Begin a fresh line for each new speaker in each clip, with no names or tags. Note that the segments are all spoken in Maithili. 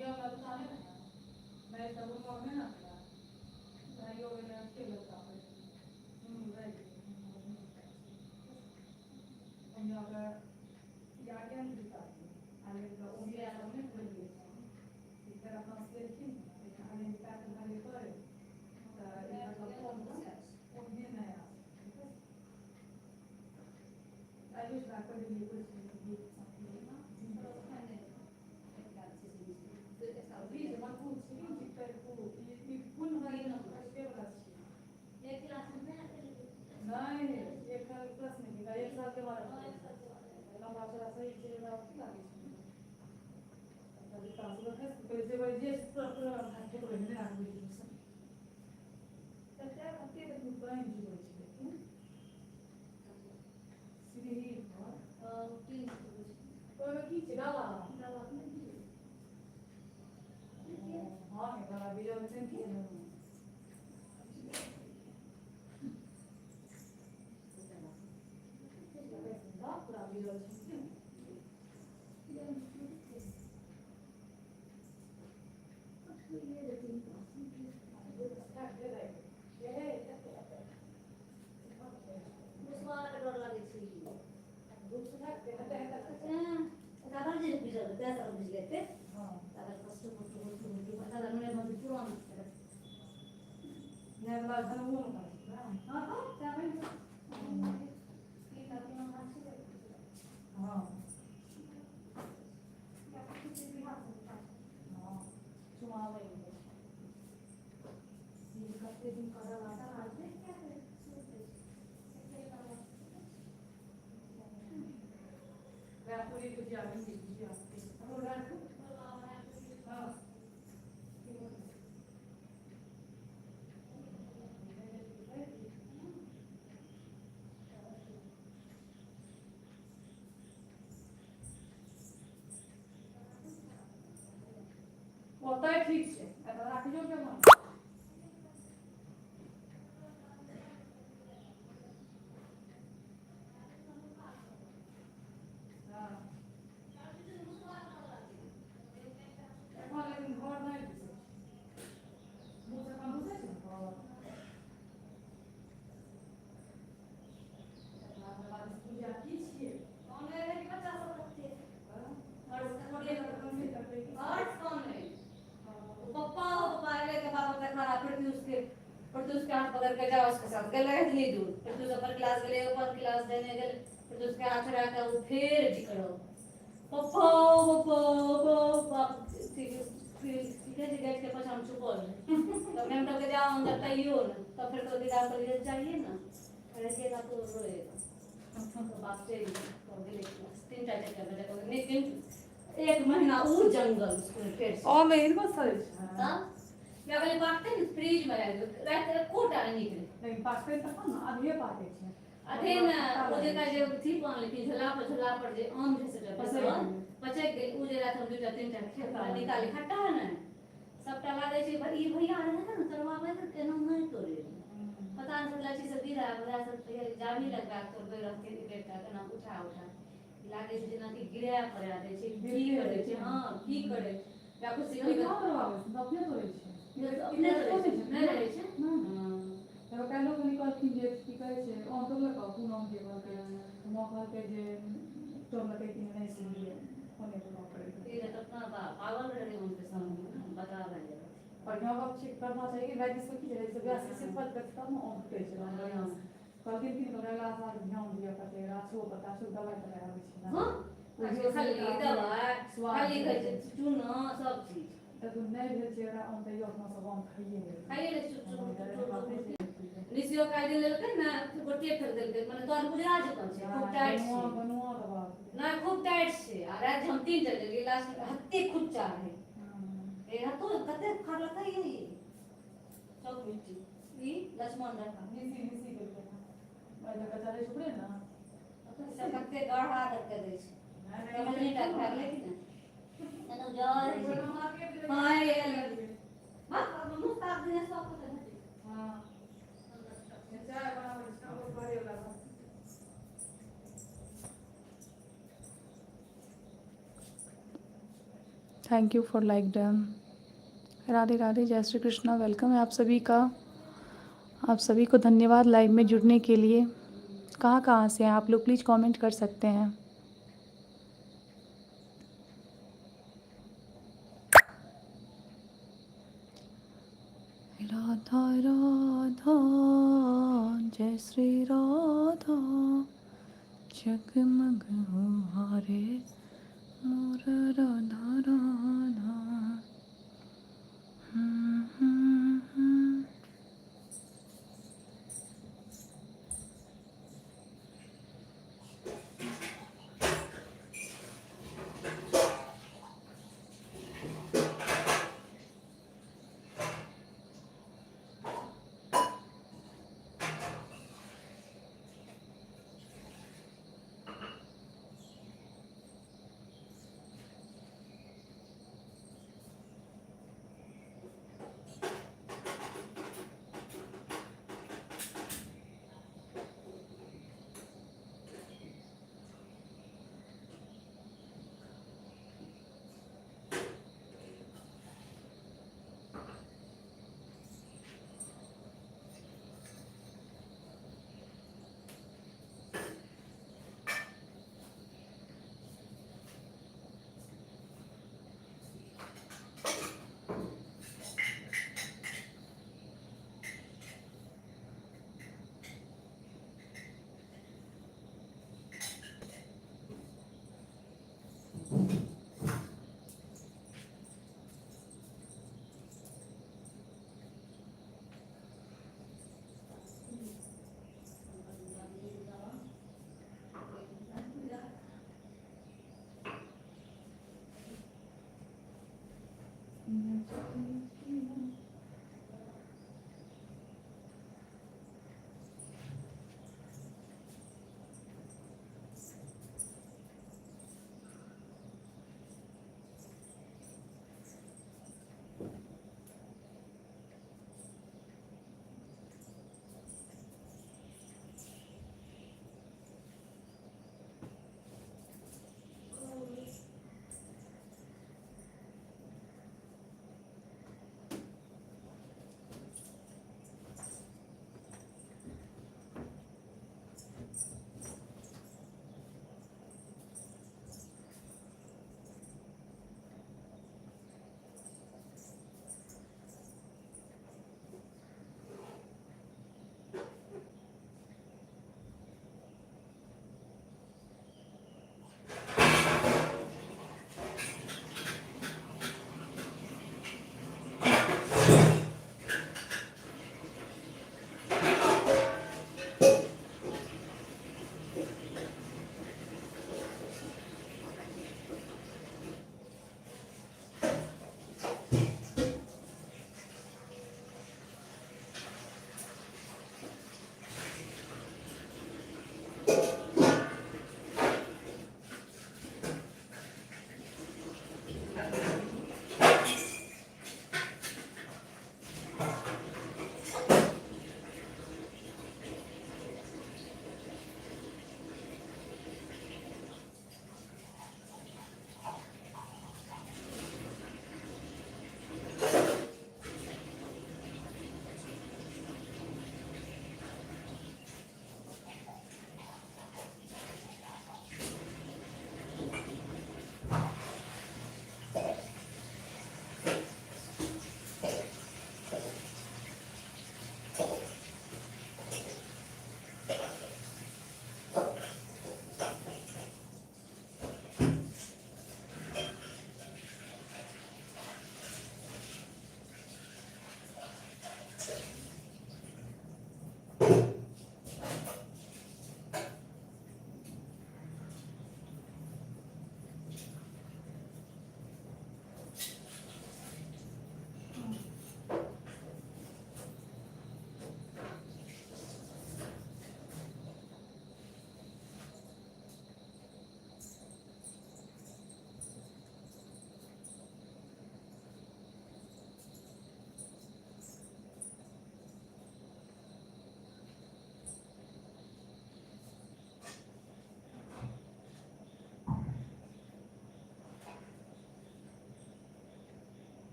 या मला चालेल ना नाही तर मग मग ना नाही वगैरे केलं का राईट आणि आता गाडी आणली आणि उभी आता मी पडली इतर आपण असले आणि काय झाले बरे तर फोन उभी नाही I wish I could have been नाही एक प्रश्न की काय एक साल के बाद लंबाचा असं इथे लावती लागेल तरी तासभर पैसे पाहिजे प्रॉपर खाते पडले नाही तर त्या खाते रुपयांची पैसे सिरी की चिराला हाँ है बड़ा वीडियो में सेंड किया है पूरा वीडियो में होता है ठीक से अब राखी जो क्या मान फिर जिकड़ो पप्पा पप्पा ठीक है जगह के पास हम चुप हो तो मैं तो के जाऊं जब तक ये हो ना तो फिर तो दिखा कर ये चाहिए ना ऐसे ना तो रोएगा तो बात से तो दिले 3 टाइम के बजे को नहीं 1 महीना वो जंगल उसको फिर और मैं इनको सर हां मैं वाली बात है फ्रिज में रात कोटा निकले नहीं पास पे तक ना अब ये बात है अधेन ओजे का जे थी कोन लेकिन झोला पर जे आम जैसे पचक गई उ जे रात हम 2-3 खेत निकाली खट्टा है ना सबटा लागे छै ई भैया रहे ना करवावे त एना नहीं तोरे पता नहीं चला छी सब गिरा बड़ा सब जामी लगा तोड़ रख के बेटा केना उठा लागे छै जेना कि गिरा पड़ा दे छै की करे छै हां की करे या कुछ सिखल करवावे अपने तोरे छै अपने तोरे छै नहीं रहे छै हां तो कई लोग निकल की जे की करे छै on तो लगा पूनम के के मौका के जे तो लगे कि नहीं सुनिए होने को पड़ेगा ये तो अपना पागल रहे उनके सामने बता रहे पर यहाँ अब चेक करना चाहिए मैं जिसको की जैसे वैसे सिंपल करता हूं ऑन पे चला कल दिन की बगैर आसार ध्यान दिया करते रासो पता सो दवाई कराया छै हां खाली दवा खाली चूना सब चीज तो नहीं भेल छै ओरा ऑन पे अपना सब ऑन खाइए ले चुप निसियो काई दिन लेलकै ना गोटे फेर देलकै माने तोर बुझा जेतन छै खूब टाइट छै बनवा दबा ना खूब टाइट छै आ रात हम 3 चल गेली लास्ट हत्ते खुच्चा है ए हतो कते खा लता ये सब मिट्टी ई लक्ष्मण रखा निसी करके बाजा कचारे छुपड़े ना सब कते गढ़ा करके दै छै कमलनी टा खा लेकिन एनो जय हां ये हां मुस्ताफ दिन सब हां चाय बनाओ इसका और बड़े वाला
thank U for like done. Radhe Radhe, जय श्री कृष्णा। वेलकम है आप सभी का। आप सभी को धन्यवाद लाइव में जुड़ने के लिए। कहाँ कहाँ से हैं आप लोग, प्लीज़ कमेंट कर सकते हैं। राधा राधा, जय श्री राधा, जगमग हो हारे मोर राधा राधा। हम्म।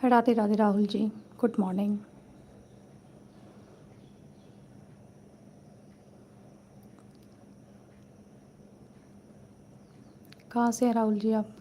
Radhe Radhe Rahul ji, good morning. कहाँ से हैं राहुल जी आप?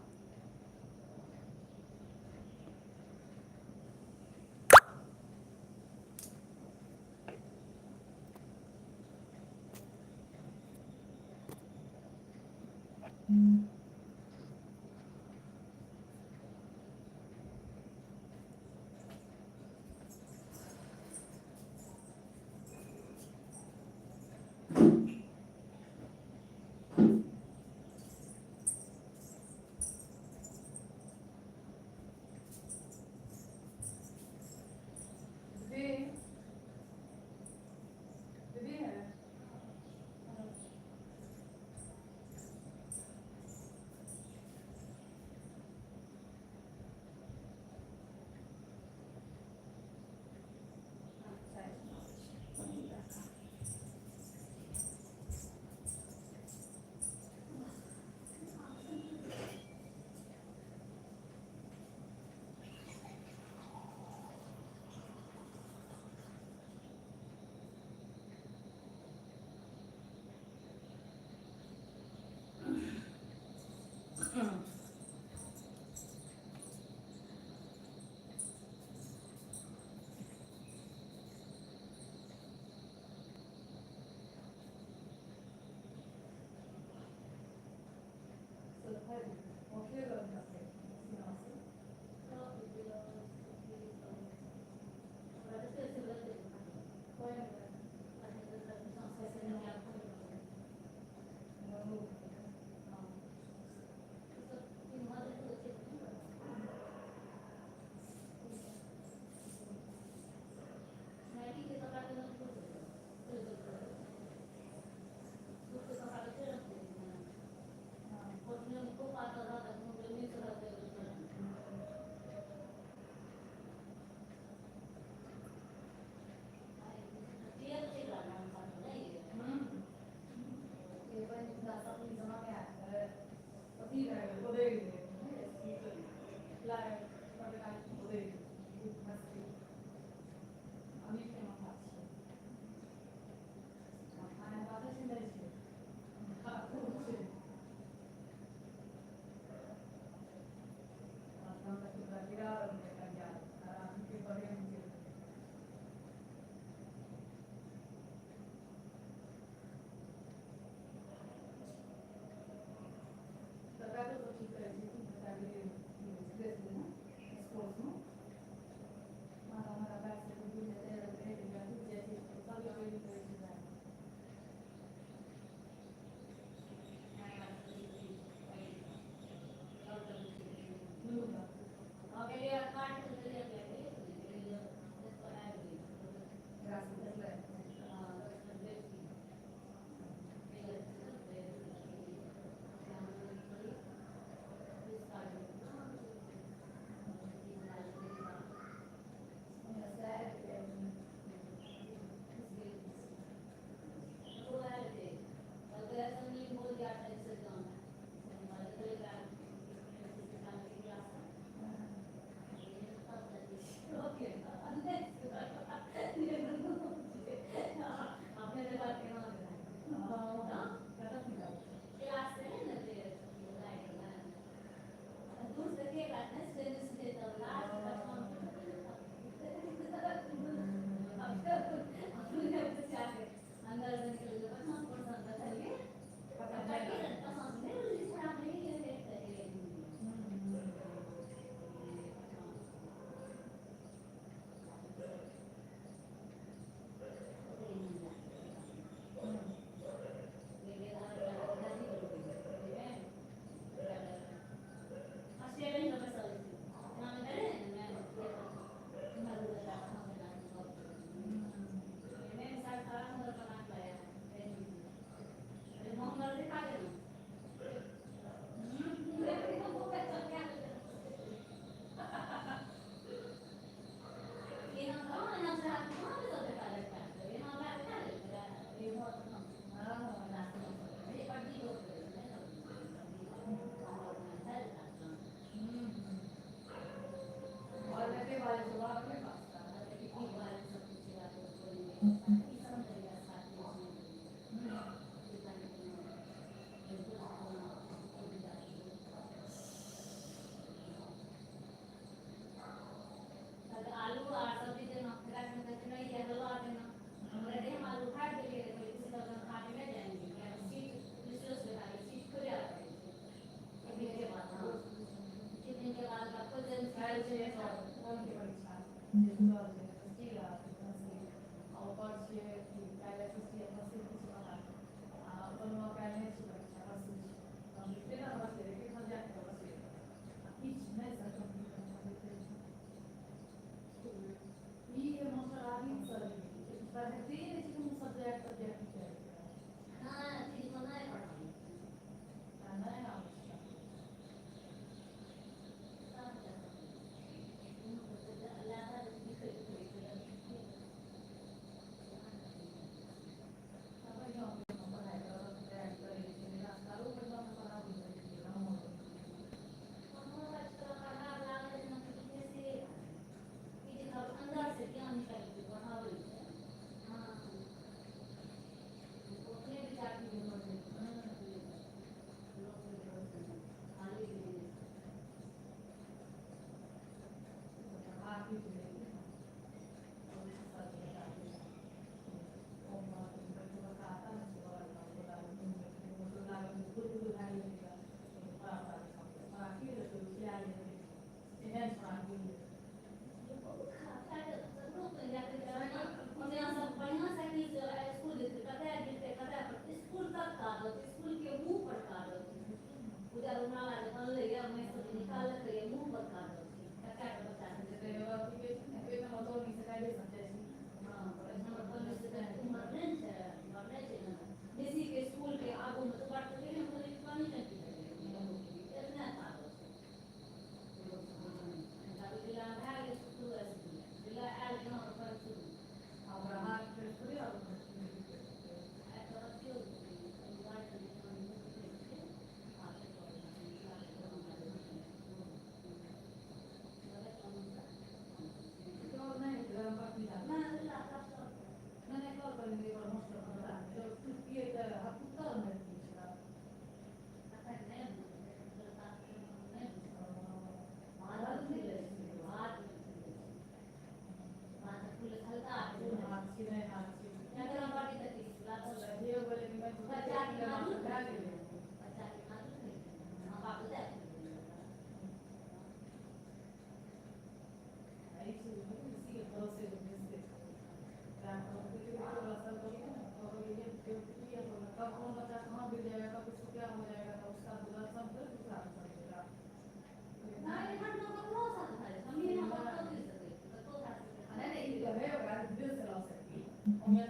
Nah,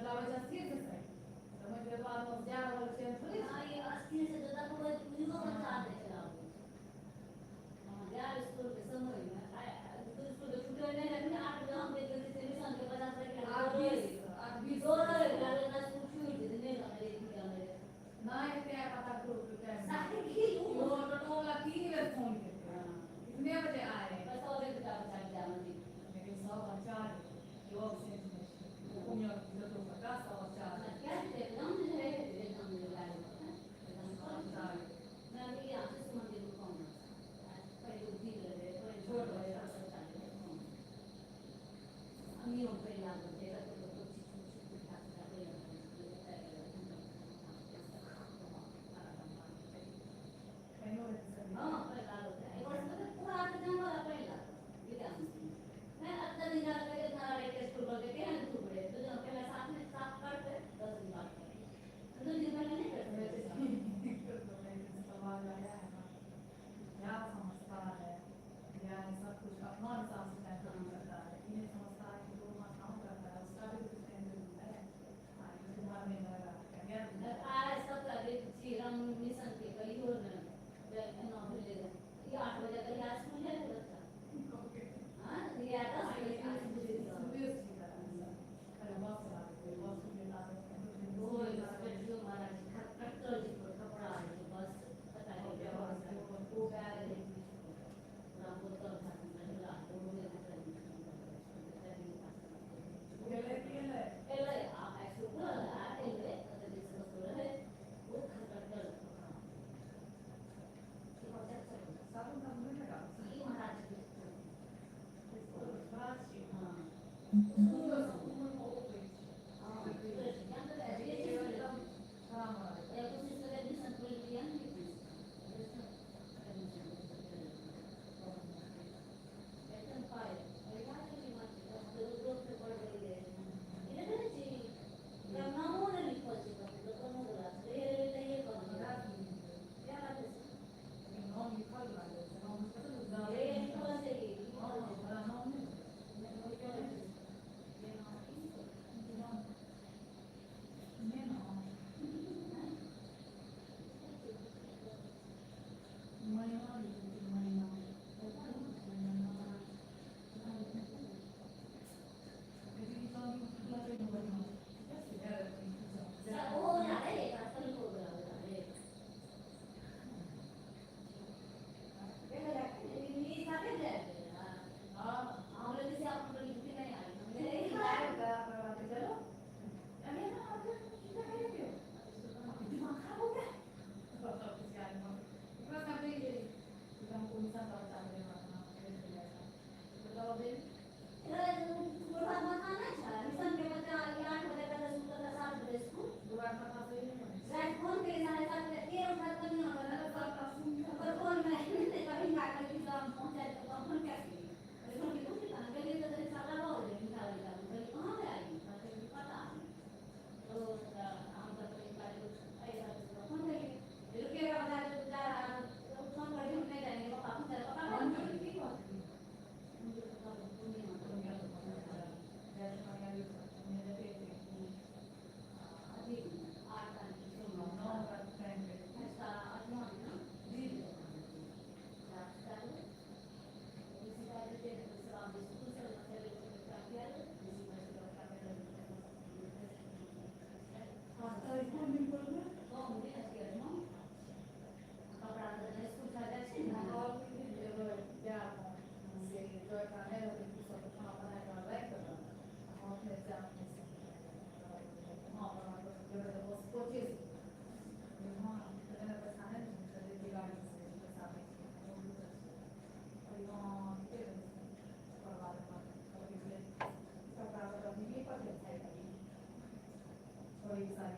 क्या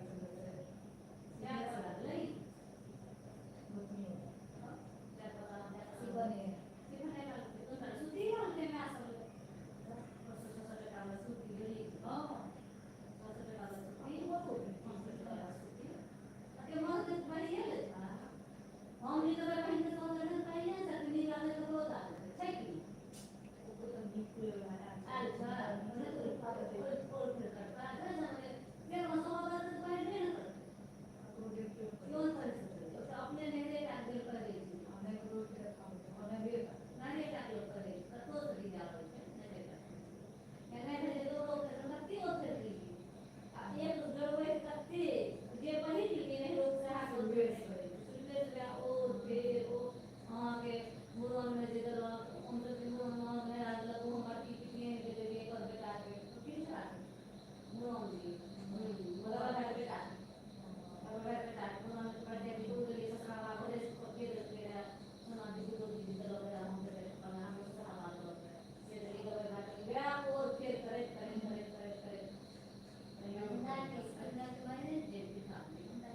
करा नहीं क्या पता सिबने सिबने का तो सूती वाले में आ सकते छोटे काला सूती गली हां छोटे काला सूती वो तो छोटे काला सूती अरे मत बड़ी है हम भी तो कहीं तो करने चाहिए चटनी वाले तो होता है ठीक है वो तो निकले वाला अच्छा मैंने तो और करता है ना फिर मसाला तो पहले ना क्यों कर सकते हो तो अपने नेड़े टाइम कर देती हमें रोज के खाओ हमें भी नारे टाइम करे तो सही जा रहा है नेड़े मैंने जो लोग करती होते थी एक जरूर करती ये बनी थी कि नहीं लोग से हाथ जोड़ सुनते थे ओ थे वो आगे मुरान में जिधर उनसे मुरान में आज लगो हमारी कितनी के लिए कर बेटा के किस तरह मुरान जी मतलब है बेटा अब बेटा मुरान के बर्थडे भी हो गई ससुरा वाला बड़े को के देते हैं सुना दी तो दी तो लग रहा हम से बना हम से हवा दो ये देखिए को बेटा गया और फिर करे ना के ना के मैंने जे दिखा ना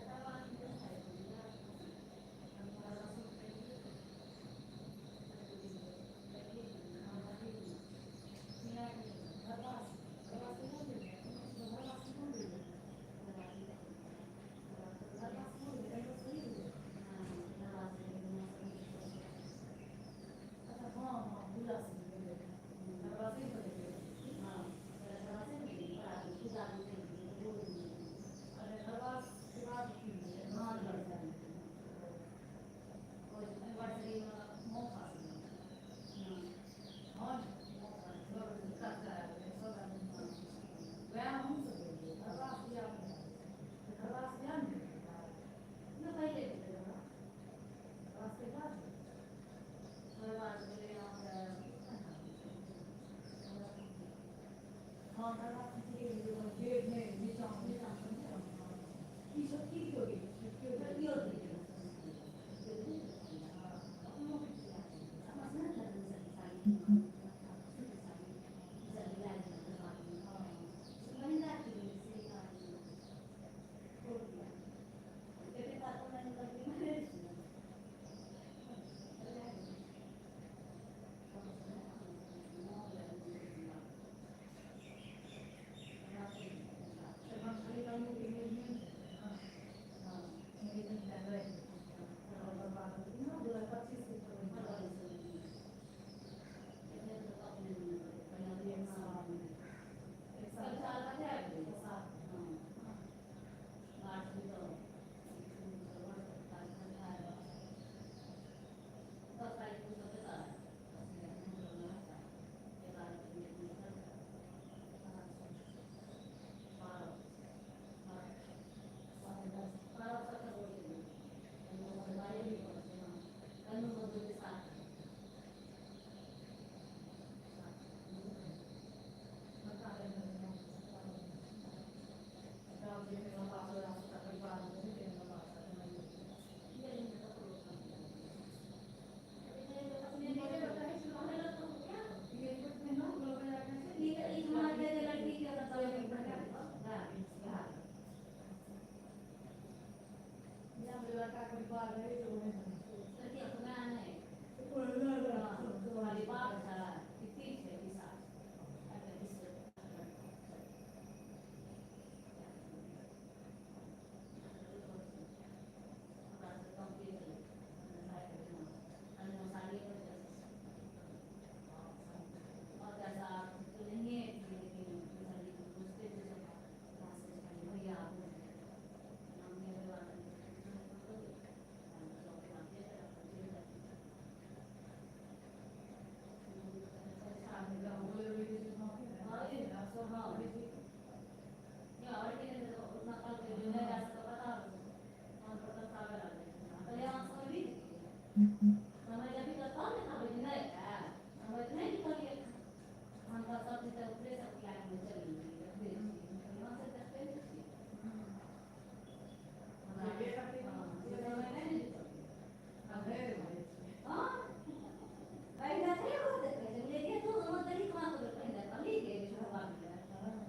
सवाल जो है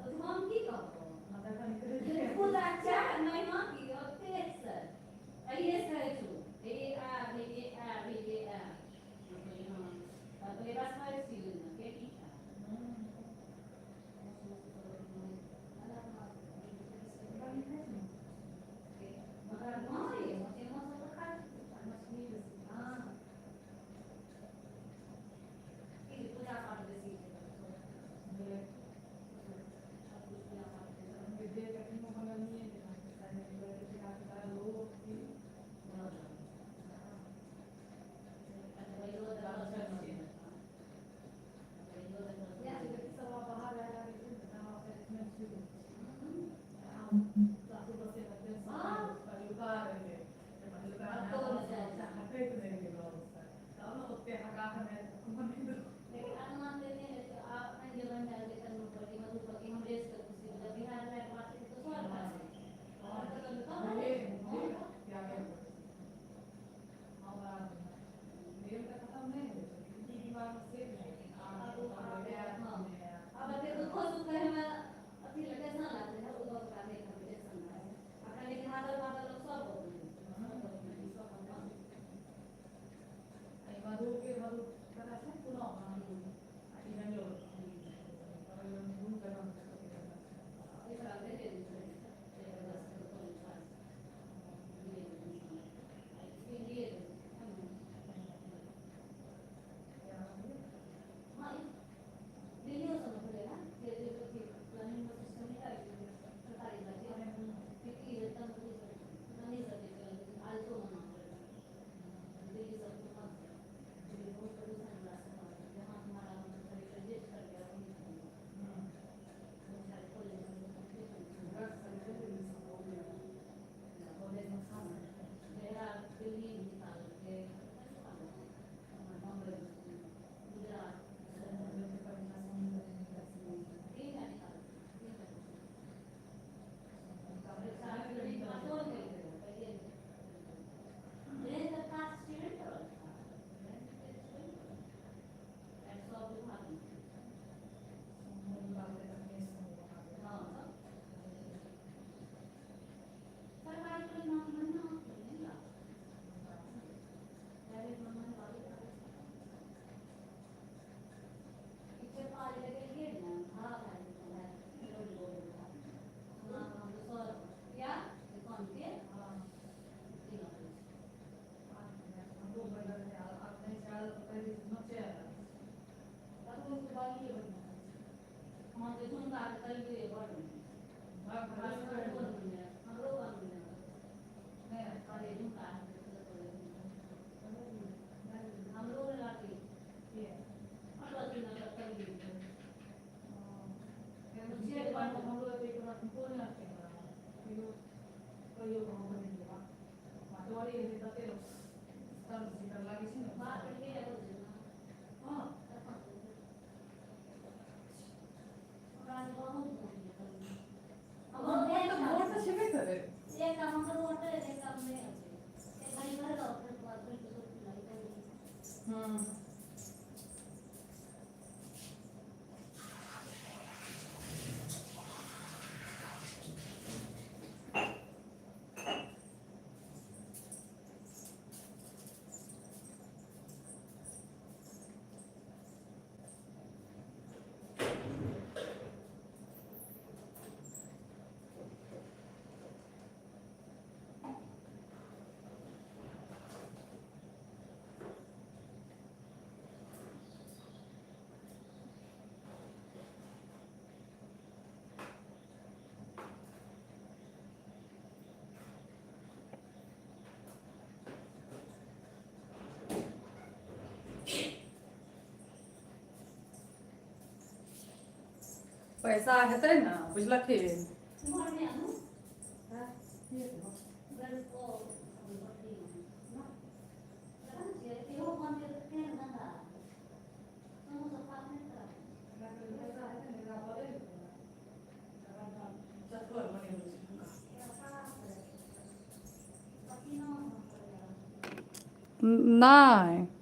पैसा हेतै ने बुझलखिन।
नहीं